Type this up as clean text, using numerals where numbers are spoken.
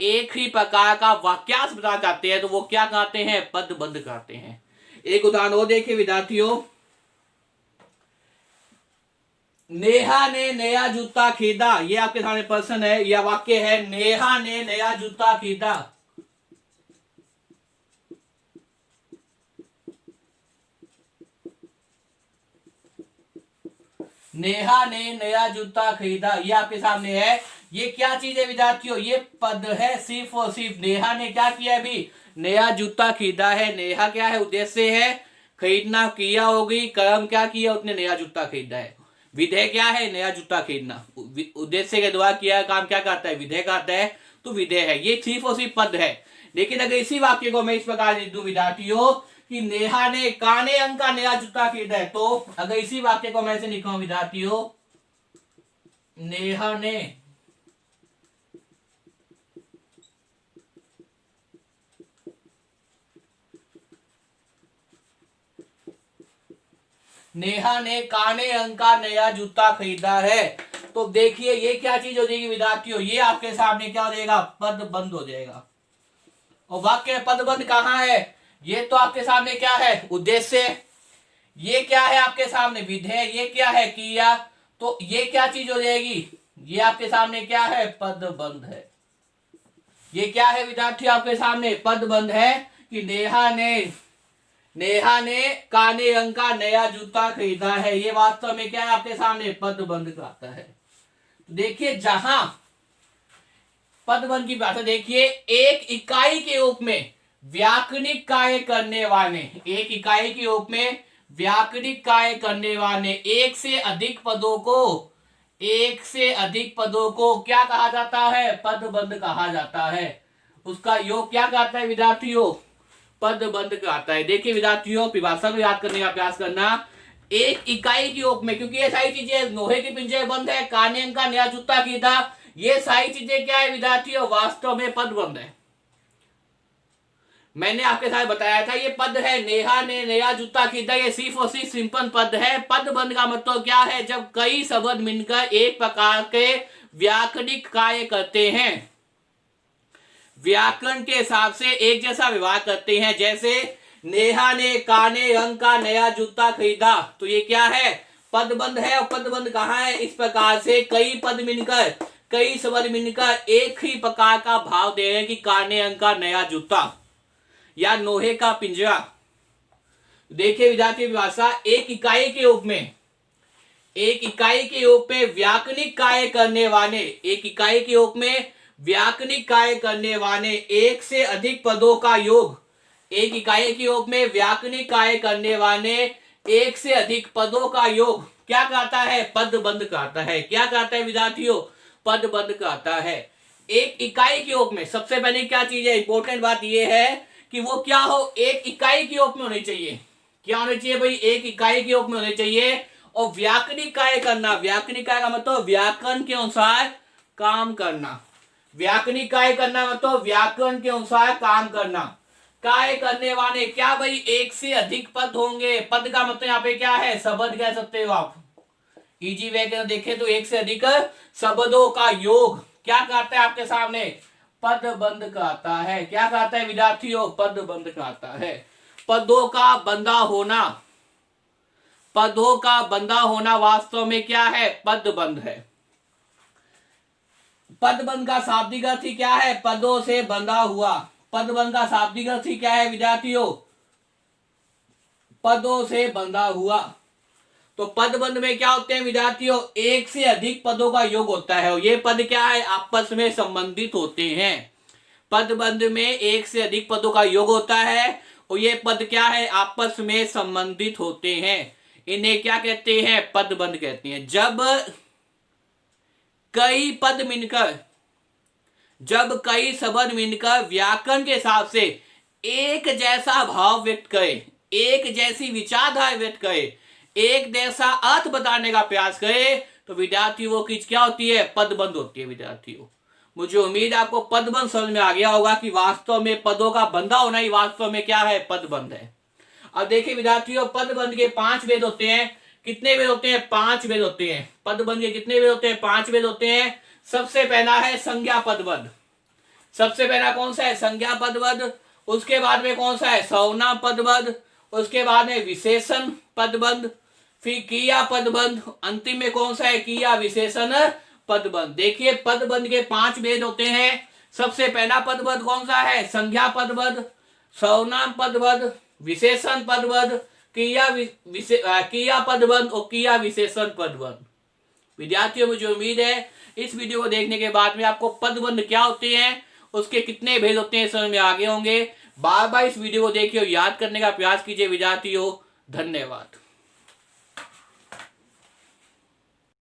एक ही प्रकार का वाक्यांश बताना चाहते हैं तो वो क्या कहते हैं, पदबंध कहते हैं। एक उदाहरण और देखिए विद्यार्थियों, नेहा ने नया जूता खरीदा, ये आपके सामने प्रश्न है या वाक्य है, नेहा ने नया जूता खरीदा। नेहा ने नया जूता खरीदा, ये आपके सामने है। ये क्या चीज है विद्यार्थियों, ये पद है सिर्फ और सिर्फ। नेहा ने क्या किया, अभी नया जूता खरीदा है। नेहा क्या है, उद्देश्य है, खरीदना क्रिया होगी, कर्म क्या किया, उसने नया जूता खरीदा है। विधेय क्या है, नया जूता खरीदना, उद्देश्य के द्वारा किया काम क्या कहता है, विधेय कहता है, तो विधेय है। ये सिर्फ और सिर्फ पद है। लेकिन अगर इसी वाक्य को मैं इस प्रकार लिख दूं विद्यार्थियों कि नेहा ने काने अंक का नया जूता खरीदा है, तो अगर इसी वाक्य को मैं ऐसे लिखूं विद्यार्थियों, नेहा ने काने अंक का नया जूता खरीदा है, तो देखिए ये क्या चीज हो जाएगी विद्यार्थियों, ये आपके सामने क्या हो जाएगा, पदबंध हो जाएगा। और वाक्य पदबंध कहाँ है, ये तो आपके सामने क्या है, उद्देश्य, ये क्या है आपके सामने, विधेय, ये क्या है, क्रिया, तो ये क्या चीज हो जाएगी, ये आपके सामने क्या है, पदबंध है। ये क्या है विद्यार्थी, आपके सामने पदबंध है कि नेहा ने काने अंक का नया जूता खरीदा है। ये वास्तव में क्या है आपके सामने, पदबंध कहता है। देखिए जहां पदबंध की बात है, देखिए एक इकाई के रूप में व्याकरणिक कार्य करने वाले, एक इकाई के रूप में व्याकरणिक कार्य करने वाले एक से अधिक पदों को क्या कहा जाता है, पदबंध कहा जाता है। उसका योग क्या कहता है विद्यार्थियों, पदबंध कहता है। देखिए विद्यार्थियों, परिभाषा को याद करने का प्रयास करना। एक इकाई के रूप में, क्योंकि ये सारी चीजें, लोहे के पिंजरे बंद है, काने अंक का नया जूता खरीदा, ये सारी चीजें क्या है विद्यार्थियों, वास्तव में पदबंध है। मैंने आपके साथ बताया था ये पद है, नेहा ने नया जूता खरीदा, ये सिर्फ और सिर्फ सिंपल पद है। पदबंध का मतलब क्या है, जब कई शब्द मिलकर एक प्रकार के व्याकरणिक कार्य करते हैं, व्याकरण के हिसाब से एक जैसा व्यवहार करते हैं। जैसे नेहा ने काने रंग का नया जूता खरीदा, तो ये क्या है, पदबंध है। और पदबंध कहाँ है, इस प्रकार से कई पद मिलकर, कई शब्द मिलकर एक ही प्रकार का भाव दे रहे हैं कि काने रंग का नया जूता या लोहे का पिंजरा। देखिए विद्यार्थी भाषा, एक इकाई के रूप में, एक इकाई के रूप में व्याकरणिक कार्य करने वाले, एक इकाई के रूप में व्याकरणिक कार्य करने वाले एक से अधिक पदों का योग, एक इकाई के रूप में व्याकरणिक कार्य करने वाले एक से अधिक पदों का योग क्या कहता है, पदबंध कहता है। क्या कहता है विद्यार्थियों, पदबंध कहता है। एक इकाई के रूप में सबसे पहले क्या चीज है, इंपॉर्टेंट बात यह है कि वो क्या हो, एक इकाई के रूप में होनी चाहिए। क्या होनी चाहिए भाई, एक इकाई के रूप में होनी चाहिए। और व्याकरणिक कार्य करना, व्याकरणिक कार्य का मतलब व्याकरण के अनुसार काम करना, व्याकरणिक कार्य करना मतलब व्याकरण के अनुसार काम करना। कार्य करने वाले क्या भाई, एक से अधिक पद होंगे। पद का मतलब यहाँ पे क्या है, शब्द कह सकते हो आप। इजी वे के देखें तो एक से अधिक शब्दों का योग क्या कहता है आपके सामने, पदबंध कहता है। क्या कहता है विद्यार्थियों, पदबंध कहता है। पदों का बंधा होना, पदों का बंधा होना वास्तव में क्या है, पदबंध है। पदबंध का शाब्दिक अर्थ ही क्या है, पदों से बंधा हुआ। पदबंध का शाब्दिक अर्थ ही क्या है विद्यार्थियों, पदों से बंधा हुआ। तो पदबंध में क्या होते हैं विद्यार्थियों, एक से अधिक पदों का योग होता है। और ये पद क्या है, आपस में संबंधित होते हैं। पदबंध में एक से अधिक पदों का योग होता है और ये पद क्या है, आपस में संबंधित होते हैं। इन्हें क्या कहते हैं, पदबंध कहते हैं। जब कई पद मिलकर, जब कई शब्द मिलकर व्याकरण के हिसाब से एक जैसा भाव व्यक्त करे, एक जैसी विचारधारा व्यक्त करे, एक जैसा अर्थ बताने का प्रयास करे, तो विद्यार्थी वो चीज क्या होती है, पदबंध होती है। विद्यार्थियों मुझे उम्मीद आपको पदबंध समझ में आ गया होगा कि वास्तव में पदों का बंधा होना ही वास्तव में क्या है, पदबंध है। अब देखिए विद्यार्थियों, पदबंध के 5 भेद होते हैं। कितने भेद होते हैं, 5 भेद होते हैं। पदबंध के कितने भेद होते हैं, 5 भेद होते हैं। सबसे पहला है संज्ञा पदबंध। सबसे पहला कौन सा है? संज्ञा पदबंध। उसके बाद में कौन सा है? सर्वनाम पदबंध। उसके बाद में विशेषण पदबंध, फिर क्रिया पदबंध, अंतिम में कौन सा है? क्रिया विशेषण पदबंध। देखिए पदबंध के 5 भेद होते हैं। सबसे पहला पदबंध कौन सा है? संज्ञा पदबंध, सर्वनाम पदबंध, विशेषण पदबंध, क्रिया पदबंध और क्रिया विशेषण पदबंध। विद्यार्थियों, मुझे उम्मीद है इस वीडियो को देखने के बाद में आपको पदबंध क्या होते हैं, उसके कितने भेद होते हैं, समझ में आगे होंगे। बार बार इस वीडियो को देखिए और याद करने का प्रयास कीजिए विद्यार्थियों। धन्यवाद।